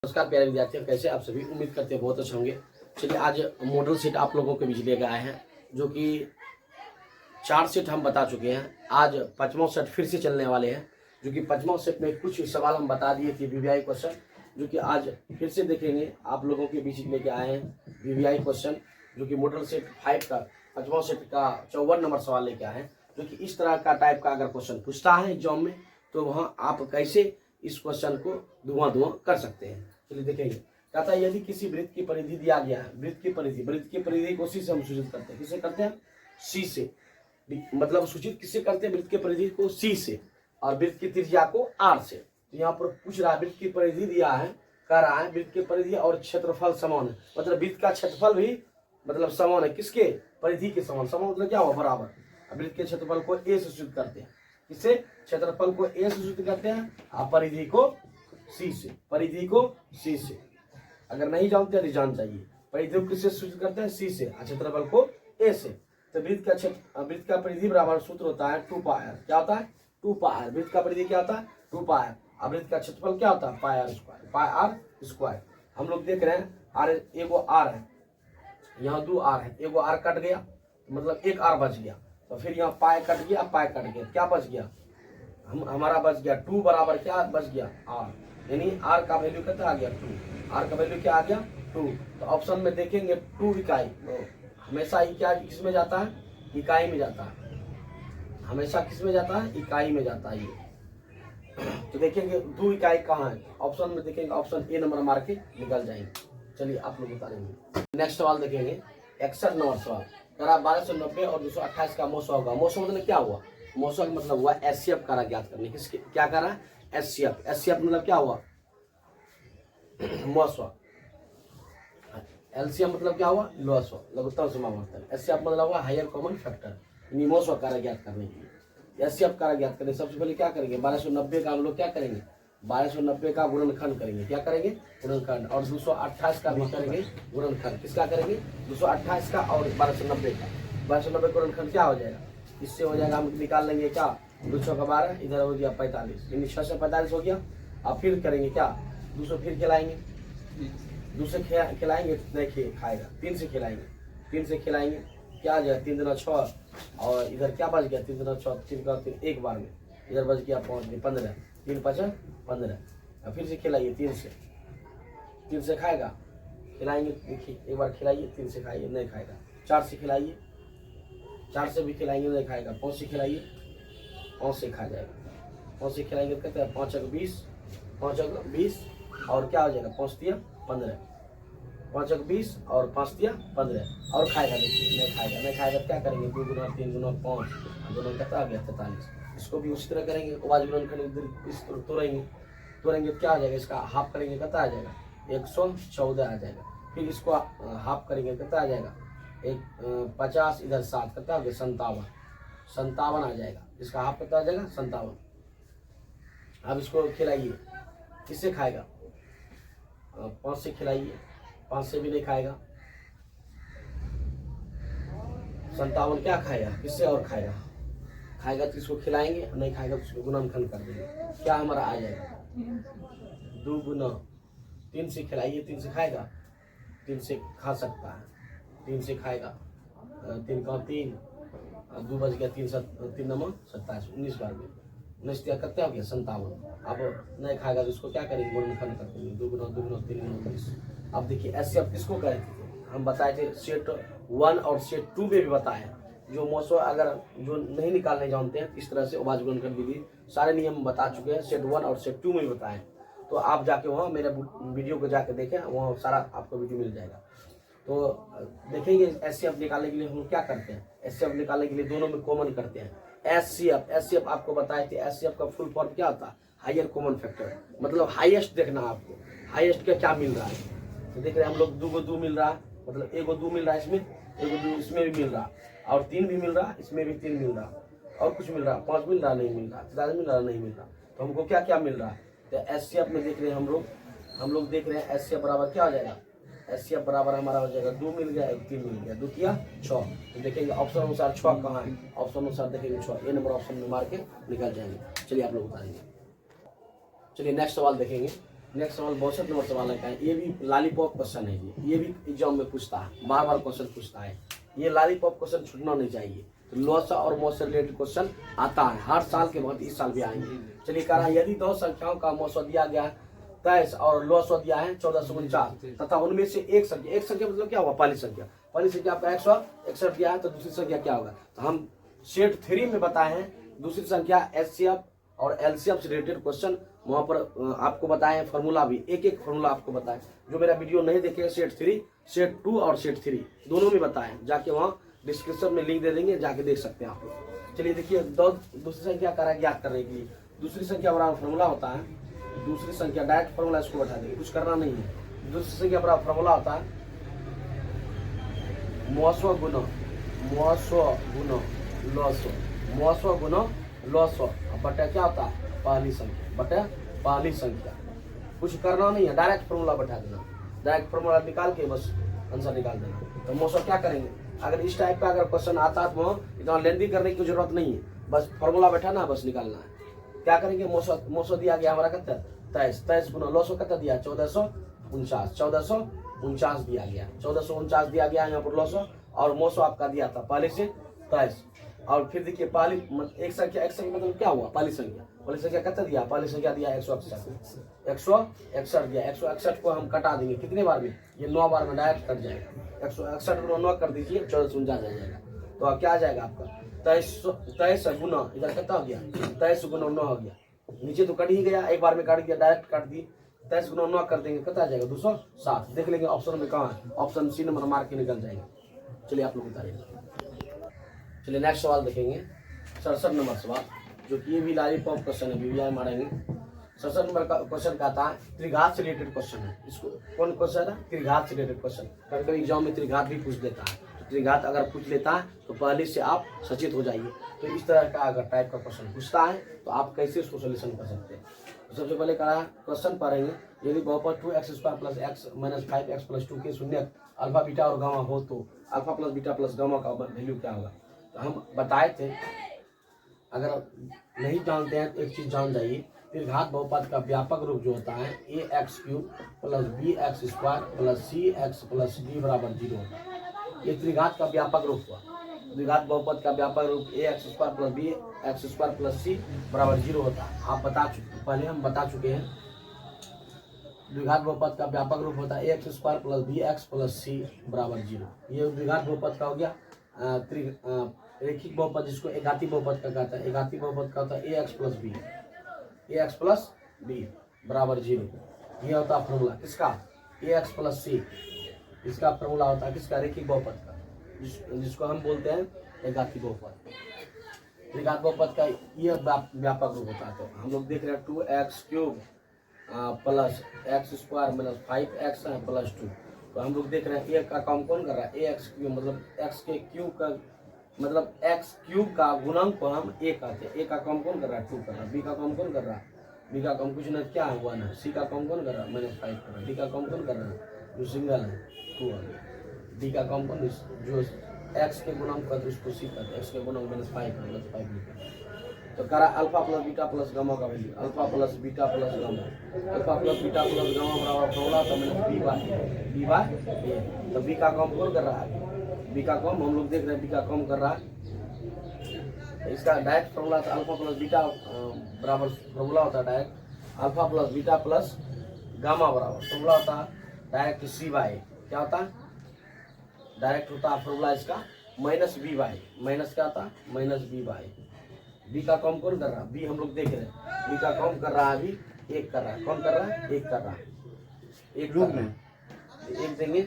नमस्कार प्यारे विद्यार्थियों, कैसे आप सभी। उम्मीद करते हैं बहुत अच्छे होंगे। चलिए आज मॉडल सेट आप लोगों के बीच लेकर आए हैं, जो कि 4 सेट हम बता चुके हैं। आज 5वां सेट फिर से चलने वाले हैं, जो कि 5वां सेट में कुछ सवाल हम बता दिए थे वीवीआई क्वेश्चन, जो कि आज फिर से देखेंगे। आप लोगों के बीच लेके आए हैं वीवीआई क्वेश्चन, जो कि मॉडल सेट 5 का 5वां सेट का 54 नंबर सवाल लेके आए हैं। जो कि इस तरह का टाइप का अगर क्वेश्चन पूछता है एग्जाम में, तो वहाँ आप कैसे इस क्वेश्चन को धुआं कर सकते हैं। चलिए देखेंगे। कहता है यदि किसी वृत्त की परिधि दिया गया है, वृत्त की परिधि को सी से हम सूचित करते हैं। किससे करते हैं? सी से। मतलब सूचित किससे करते हैं? वृत्त की परिधि को सी से, और वृत्त की त्रिज्या को आर से। तो यहाँ पर पूछ रहा है, वृत्त की परिधि दिया है, कह रहा है वृत्त की परिधि और क्षेत्रफल समान है। मतलब वृत्त का क्षेत्रफल भी मतलब समान है किसके? परिधि के समान। समान मतलब क्या हुआ? बराबर। वृत्त के क्षेत्रफल को ए से सूचित करते हैं। किससे? क्षेत्रफल को ए से सूचित करते हैं, और परिधि को सी से। परिधि को सी से। अगर नहीं जानते तो जान चाहिए। परिधि को किससे सूचित करते हैं? सी से। क्षेत्रफल को ए से। तो वृत्त का परिधि बराबर सूत्र होता है 2 पाई आर। क्या होता है? 2 पाई आर। वृत्त का परिधि क्या होता है? 2 पाई आर। और वृत्त का क्षेत्रफल क्या होता है? Pi R square. Pi R square. हम लोग देख रहे हैं आर, एगो आर है, यहाँ 2 आर है, एगो आर कट गया, मतलब 1 आर बच गया। तो फिर यहाँ पाई कट गया, पाई कट गया, क्या बच गया? हमारा बच गया 2 बराबर क्या बच गया? आर। यानी आर का वैल्यू कितना आ गया? 2। आर का वैल्यू क्या आ गया? 2। तो ऑप्शन में देखेंगे 2 इकाई। हमेशा ही क्या किस में जाता है? इकाई में जाता है। हमेशा किस में जाता है? इकाई में जाता है ये। तो देखेंगे 2 इकाई कहाँ है? ऑप्शन में देखेंगे, ऑप्शन ए नंबर मार के निकल जाएंगे। चलिए आप लोग बताएंगे। नेक्स्ट सवाल देखेंगे 61 नंबर सवाल। करा 1290 और 228 का मौसा होगा। मौसा मतलब क्या हुआ? मौसा का मतलब हुआ एचसीएफ करा ज्ञात करने। किसके क्या करा? एचसीएफ। एचसीएफ मतलब क्या हुआ? मौसा। एलसीएम मतलब क्या हुआ? लॉसवा, लघुत्तम समावर्तन। एचसीएफ मतलब हुआ हायर कॉमन फैक्टर। मौसा करा ज्ञात करने के लिए एचसीएफ करा ज्ञात करने सबसे पहले क्या करेंगे? 1290 का हम लोग क्या करेंगे? 1290 का गुणनखंड करेंगे। क्या करेंगे? गुणनखंड। और 228 का भी करेंगे गुणनखंड। किसका करेंगे? 228 का और 1290 का। 1290 गुणनखंड क्या हो जाएगा? इससे हो जाएगा, हम निकाल लेंगे क्या? 200 का 12, इधर हो गया 45, यानी 6 से 45 हो गया। अब फिर करेंगे क्या? 200 फिर खिलाएंगे। 2 से खिलाएंगे नहीं खाएगा। 3 से खिलाएंगे। 3 से खिलाएंगे क्या आ जाएगा? 3 दूना 6, और इधर क्या बच गया? 3 दूना 6, 3 का 3 एक बार में, इधर बच गया 15, 3 5 15। अब फिर से खिलाइए 3 से खाएगा। खिलाएंगे, देखिए एक बार खिलाइए, 3 से खाइए, नहीं खाएगा। 4 से खिलाइए, 4 से भी खिलाएंगे, नहीं खाएगा। 5 से खिलाइए, 5 से खा जाएगा। 5 से खिलाएंगे तो कहते हैं 5 अगर 20, 5 अगर 20, और क्या हो जाएगा? 5 तिया 15, 5 अगर 20 और 5 तिया 15, और खाएगा। देखिए नहीं खाएगा। नहीं खाएगा तो क्या करेंगे? 2 गुना 3 गुना 5, दोनों कितना आ गया? 43। इसको भी उसी तरह करेंगे। तोड़ेंगे तो क्या आ जाएगा? इसका हाफ करेंगे कितना आ जाएगा? 114 आ जाएगा। फिर इसको हाफ करेंगे कितना आ जाएगा? 50, इधर 7 कितना हो गया? 57 आ जाएगा। इसका हाफ कितना आ जाएगा? 57। अब इसको खिलाइए। किससे खाएगा? 5 से खिलाइए। 5 से भी नहीं खाएगा। 57 क्या खाएगा? किससे और खाएगा? खाएगा तो इसको खिलाएंगे, नहीं खाएगा तो उसको गुणनखंड कर देंगे। क्या हमारा आ जाएगा? 2 गुना 3 से खिलाइए। 3 से खाएगा? 3 से खा सकता है। 3 से खाएगा। 3 का 3, 2 बज गया। 3 नमक 27, 19 बार में 19 कितना हो गया? 57। अब नहीं खाएगा तो इसको क्या करेंगे? गुणनखंड कर देंगे। 2 गुना 2 गुना 3 गुना 20। अब देखिए ऐसे अब किसको कहते थे? हम बताए थे सेट 1 और सेट 2 में भी बताए। जो मौसम अगर जो नहीं निकालने जानते हैं, इस तरह से आवाज गुणनखंड विधि सारे नियम बता चुके हैं। सेट 1 और सेट 2 में भी बताए। तो आप जाके वहाँ मेरे वीडियो को जाके देखें, वहाँ सारा आपको वीडियो मिल जाएगा। तो देखेंगे एचसीएफ निकालने के लिए हम क्या करते हैं? एचसीएफ निकालने के लिए दोनों में कॉमन करते हैं। एचसीएफ आपको बताए थे। एचसीएफ का फुल फॉर्म क्या होता है? Higher common factor. मतलब हाईएस्ट देखना है आपको, हाईएस्ट का क्या मिल रहा है। तो देख रहे हैं हम लोग 2 को 2 मिल रहा है, मतलब 1 को 2 मिल रहा है, इसमें 1 को 2 इसमें भी मिल रहा, और 3 भी मिल रहा, इसमें भी 3 मिल रहा, और कुछ मिल रहा, 5 मिल रहा, नहीं मिल रहा, 4 मिल रहा, नहीं मिल रहा। तो हमको क्या क्या मिल रहा है? तो एचसीएफ में देख रहे हैं हम लोग देख रहे हैं एचसीएफ बराबर क्या हो जाएगा? एचसीएफ बराबर हमारा हो जाएगा 2 मिल गया, 1 3 मिल गया, 2 तिया 6। तो देखेंगे ऑप्शन अनुसार 6 कहाँ है? ऑप्शन अनुसार देखेंगे 6, ये नंबर ऑप्शन में मार के निकल जाएंगे। चलिए आप लोग बताएंगे। चलिए नेक्स्ट सवाल देखेंगे। नेक्स्ट सवाल 62 नंबर सवाल का है। ये भी लॉलीपॉप क्वेश्चन है जी, ये भी एग्जाम में पूछता है, बार बार क्वेश्चन पूछता है। ये लॉलीपॉप क्वेश्चन छूटना नहीं चाहिए। तो लॉस और मौसम रिलेटेड क्वेश्चन आता है हर साल के बहुत, इस साल भी आएंगे। चलिए कह रहा है यदि दो संख्याओं का मौसम दिया गया है 23 और लॉस दिया है 1449 तथा उनमें से एक संख्या मतलब क्या हुआ, पहली संख्या आपका 161 दिया है, तो दूसरी संख्या क्या होगा। तो हम सेट 3 में बताए हैं दूसरी संख्या एचसीएफ और एलसीएम से रिलेटेड क्वेश्चन, वहां पर आपको बताएं फार्मूला भी, एक फार्मूला आपको बताएं। जो मेरा वीडियो नहीं देखे सेट 3, सेट 2 और सेट 3 दोनों में बताएं, जाके वहां डिस्क्रिप्शन में लिंक दे देंगे, जाके देख सकते हैं आप लोग। चलिए देखिए दूसरी संख्या का ज्ञात करने के लिए दूसरी संख्या बराबर फार्मूला होता है, दूसरी संख्या डायरेक्ट फार्मूला, इसको बैठा देंगे, कुछ करना नहीं है। दूसरी संख्या बराबर फार्मूला होता है मौसो गुना लॉसो बटा क्या होता है, पहली संख्या बटा पहली संख्या। कुछ करना नहीं है, डायरेक्ट फार्मूला बैठा देना, डायरेक्ट फार्मूला निकाल के बस आंसर निकाल देना। तो मौसो क्या करेंगे, अगर इस टाइप का अगर क्वेश्चन आता है तो इतना लेंदी करने की जरूरत नहीं है, बस फार्मूला बैठाना, बस निकालना है। क्या करेंगे, मौसो दिया गया हमारा कितना 23 गुना लॉसो कितना दिया 1449 दिया गया, 1449 दिया गया यहाँ पर लॉसो, और मौसो आपका दिया था पहले से 23। और फिर देखिए पहली एक संख्या मतलब क्या हुआ, पहली संख्या कितना दिया, पहली संख्या दिया 161 दिया। 161 को हम कटा देंगे कितने बार में, ये 9 बार में डायरेक्ट कट जाएगा। 161 को 9 कर दीजिए 1449 आ जाएगा। तो अब क्या आ जाएगा आपका 23 गुना, इधर कितना हो गया 23 गुना 9 हो गया, नीचे तो कट ही गया, एक बार में काट दिया, डायरेक्ट काट दिए। 23 गुना 9 कर देंगे कितना आ जाएगा 260। देख लेंगे ऑप्शन में कहाँ है, ऑप्शन सी नंबर मार के निकल जाएगा। चलिए आप लोग बताइए। चलिए नेक्स्ट सवाल देखेंगे 67 नंबर सवाल, जो कि ये भी लॉलीपॉप क्वेश्चन है, बीवीआई मारेंगे। 67 नंबर का क्वेश्चन कहता है त्रिघात से रिलेटेड क्वेश्चन है। इसको कौन क्वेश्चन है, त्रिघात से रिलेटेड क्वेश्चन। कभी कभी एग्जाम में त्रिघात भी पूछ देता है, तो त्रिघात अगर पूछ लेता है तो पहले से आप सचेत हो जाइए। तो इस तरह का अगर टाइप का क्वेश्चन पूछता है तो आप कैसे उसको सोल्यूशन कर सकते हैं। तो सबसे पहले कहा क्वेश्चन पढ़ेंगे, यदि बहुपद 2x² + x - 5x + 2 के शून्य अल्फा बीटा और गामा हो तो alpha plus beta plus gamma का वैल्यू क्या होगा। तो हम बताए थे, अगर नहीं जानते हैं तो एक चीज जान जाइए, त्रिघात बहुपद का व्यापक रूप जो होता है ax³ + bx² + cx + d = 0 होता है। ये त्रिघात का व्यापक रूप हुआ। द्विघात बहुपद का व्यापक रूप ax² + bx² + c = 0 होता है। आप बता चुके, पहले हम बता चुके हैं। द्विघात बहुपद का व्यापक रूप होता है ax² + bx + c = 0। ये द्विघात बहुपद का हो गया। रेखिक बहुपद जिसको एकाती बहुपद का कहता है, एकाती बहुपद का होता है ax + b = 0। ये होता है फॉर्मूला किसका, ax + c। इसका फॉर्मूला होता है किसका, रेखिक बहुपद का, जिसको हम बोलते हैं एकाती बहुपद। त्रिघात बहुपद का ये व्यापक रूप होता है। तो हम लोग देख रहे हैं 2x³ + x² - 5x + 2। तो हम लोग देख रहे हैं a का काम कौन कर रहा है, ax³ मतलब x के क्यूब का, मतलब x³ का गुणांक को हम a कहते हैं। a का काम कौन कर रहा है 2 कर रहा है, b का काम कौन कर रहा है, b का काम कुछ नहीं क्या है 1 है, c का काम कौन कर रहा है -5 कर रहा है, d का काम कौन कर रहा है जो सिंगल है 2 है, d का काम कौन जो x के गुणांक का तो उसको c कहते हैं, x के गुणांक -5 मतलब 5 लिखते हैं। तो कह रहा alpha plus beta plus gamma का value, alpha plus beta plus gamma, alpha plus beta plus gamma बराबर फॉर्मूला तो b/a। तो b का काम कौन कर रहा है, b का काम हम लोग देख रहे हैं, b का काम कर रहा है। इसका डायरेक्ट फॉर्मूला था अल्फा प्लस बीटा बराबर फॉर्मूला होता है direct alpha plus beta plus gamma बराबर फॉर्मूला होता है डायरेक्ट c/a। क्या होता है, डायरेक्ट होता है फॉर्मूला इसका -b/a, माइनस क्या होता है -b/a। बी का काम कौन कर रहा है, बी हम लोग देख रहे हैं, बी का काम कर रहा है अभी 1 कर रहा है, कौन कर रहा है 1 कर रहा है, 1 रूप में 1 देंगे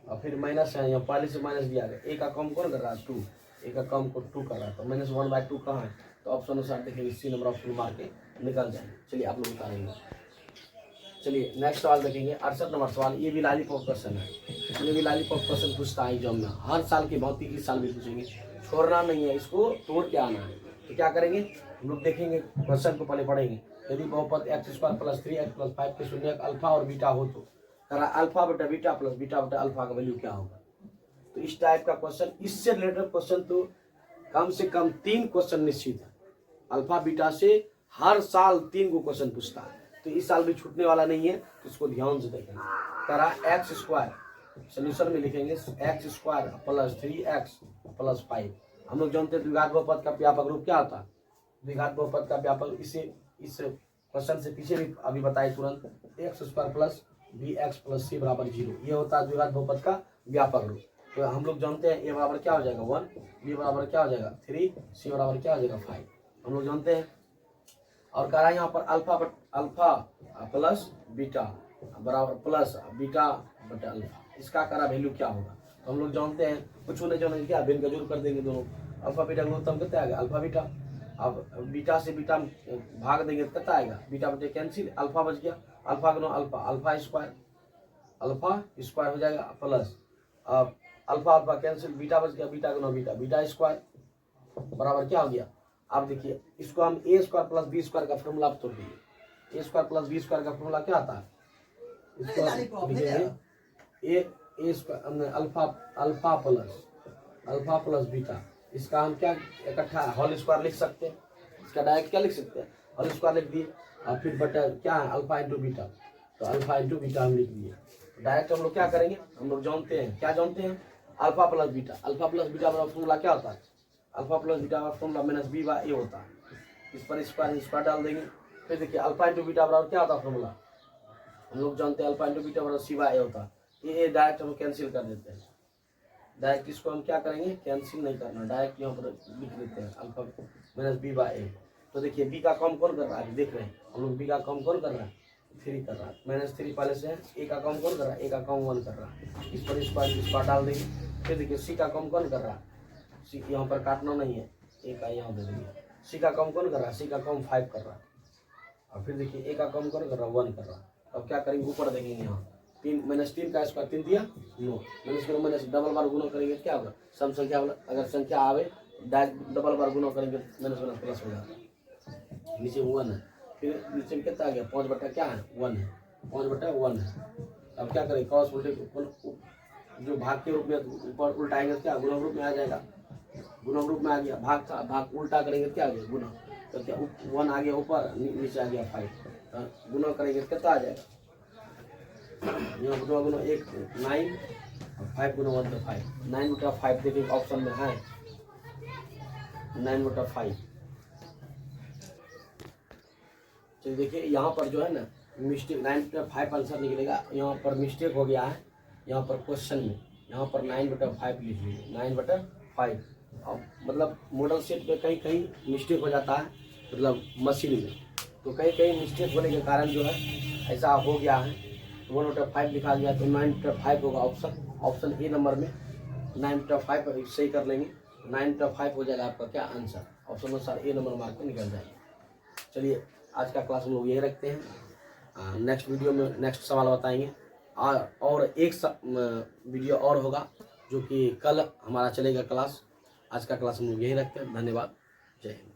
और फिर माइनस है, यहाँ पहले से माइनस दिया गया। ए का काम कौन कर रहा है 2, ए का काम को 2 कर रहा है, तो -1/2 कहाँ है, तो ऑप्शन अनुसार देखेंगे सी नंबर ऑप्शन मार के निकल जाएंगे। चलिए आप लोग उतारेंगे। चलिए नेक्स्ट सवाल देखेंगे 68 नंबर सवाल। ये भी लॉलीपॉप क्वेश्चन है, ये भी लॉलीपॉप क्वेश्चन पूछता है एग्जाम में, हर साल की भांति इस साल भी पूछेंगे, छोड़ना नहीं है, इसको तोड़ के आना है। तो क्या करेंगे हम लोग देखेंगे, क्वेश्चन को पहले पढ़ेंगे। यदि बहुपद x² + 3x + 5 के शून्य अल्फा और बीटा हो तो करा अल्फा बटा बीटा प्लस बीटा बटा अल्फा का वैल्यू क्या होगा। तो इस टाइप का क्वेश्चन, इससे रिलेटेड क्वेश्चन तो कम से कम 3 क्वेश्चन निश्चित है। अल्फा बीटा से हर साल 3 को क्वेश्चन पूछता है, तो इस साल भी छूटने वाला नहीं है, तो इसको ध्यान से देखेंगे। करा एक्स स्क्वायर, सोल्यूशन में लिखेंगे x square plus 3x plus 5। हम लोग जानते हैं द्विघात बहुपद का व्यापक रूप क्या होता है। द्विघात बहुपद का व्यापक इस क्वेश्चन से पीछे भी अभी बताए तुरंत, x square plus bx plus c बराबर 0, ये होता है द्विघात बहुपद का व्यापक रूप। तो हम लोग जानते हैं a बराबर क्या हो जाएगा 1, b बराबर क्या हो जाएगा 3, c बराबर क्या हो जाएगा 5, हम लोग जानते हैं। और कह रहा है यहाँ पर अल्फा प्लस बीटा बराबर प्लस बीटा बटा अल्फा, इसका करा वैल्यू क्या होगा। तो हम लोग जानते हैं, कुछ नहीं जानते क्या, भिन्न का जोड़ कर देंगे दोनों, अल्फा बीटा गुणोत्तम कितना आएगा अल्फा बीटा। अब बीटा से बीटा भाग देंगे तो कितना आएगा, बीटा बटे कैंसिल, अल्फा बच गया, अल्फा गुना अल्फा, अल्फा स्क्वायर हो जाएगा प्लस अब अल्फा अल्फा कैंसिल, बीटा बच गया, बीटा गुना बीटा, बीटा स्क्वायर बराबर क्या हो गया। अब देखिए इसको हम ए स्क्वायर प्लस बी स्क्वायर का फॉर्मूला तोड़ दिए। ए स्क्वायर प्लस बी स्क्वायर का फॉर्मूला क्या आता है, इसको लिखेंगे ए स्क्वायर अल्फा प्लस बीटा, इसका हम क्या इकट्ठा होल स्क्वायर लिख सकते हैं, इसका डायरेक्ट क्या लिख सकते हैं होल स्क्वायर लिख दिए, और फिर बटा क्या है अल्फा इंटू बीटा, तो अल्फा इंटू बीटा हम लिख दिए। डायरेक्ट हम लोग क्या करेंगे, हम लोग जानते हैं क्या जानते हैं, अल्फा प्लस बीटा बराबर फॉर्मूला क्या होता है, अल्फा प्लस बीटा बराबर फॉर्मूला माइनस बी बाय ए होता है। इस पर स्क्वायर डाल देंगे, फिर देखिए अल्फा इंटू बीटा बराबर क्या होता है फॉर्मूला, हम लोग जानते हैं अल्फा इंटू बीटा बराबर सी बाय ए होता है। ये डायरेक्ट हम कैंसिल कर देते हैं, डायरेक्ट इसको हम क्या करेंगे कैंसिल नहीं करना, डायरेक्ट यहाँ पर लिख देते हैं अल्फा माइनस बी बाय ए। तो देखिए बी का काम कौन कर रहा है, देख रहे हैं हम लोग, बी का काम कौन कर रहा है 3 कर रहा है, माइनस 3 पहले से है, ए का काम कौन कर रहा है, ए का काम 1 कर रहा है, इस पर स्क्वायर डाल देंगे। फिर देखिए सी का काम कौन कर रहा है, सी यहाँ पर काटना नहीं है, ए का यहाँ दे देंगे, सी का काम कौन कर रहा है, सी का काम 5 कर रहा है, और फिर देखिए ए का काम कौन कर रहा है 1 कर रहा है। अब क्या करेंगे ऊपर देखेंगे यहाँ 3 माइनस 3 का स्क्वायर 3 दिया नो, माइनस डबल बार गुना करेंगे क्या होगा, सम संख्या वाला अगर संख्या आवे डायरेक्ट डबल बार गुना करेंगे माइनस प्लस हो जाता है, नीचे 1 है, फिर नीचे में कितना आ गया 5 बटा क्या है 1 है, 5 बटा 1 है। अब क्या करें क्रॉस उल्टे जो भाग के रूप में ऊपर उल्टाएंगे क्या गुना रूप में आ जाएगा, गुना रूप में आ गया, भाग उल्टा करेंगे क्या आ गया गुना, तो क्या 1 आ गया ऊपर, नीचे आ गया 5, गुना करेंगे कितना आ जाएगा, यहाँ गुना 1 9 और 5 गुना 1 तो 5, 9 बटा 5 देखिए ऑप्शन में है 9 बटा 5। चलिए देखिए यहाँ पर जो है ना मिस्टेक 9 बटा 5 आंसर निकलेगा, यहाँ पर मिस्टेक हो गया है, यहाँ पर क्वेश्चन में यहाँ पर 9 बटा 5 लिख लीजिए 9 बटा 5। अब मतलब मॉडल सेट में कहीं कहीं मिस्टेक हो जाता है, मतलब मशीन में, तो कहीं कहीं मिस्टेक होने के कारण जो है ऐसा हो गया है, 1 बटा 5 लिखा गया, तो 9 बटा 5 होगा ऑप्शन ए नंबर में 9 बटा 5 सही कर लेंगे, 9 बटा 5 हो जाएगा आपका क्या आंसर, ऑप्शन अनुसार ए नंबर मार्क में निकल जाएगा। चलिए आज का क्लास हम लोग यही रखते हैं, नेक्स्ट वीडियो में नेक्स्ट सवाल बताएंगे, और एक वीडियो और होगा जो कि कल हमारा चलेगा क्लास। आज का क्लास हम लोग यही रखते हैं, धन्यवाद, जय हिंद।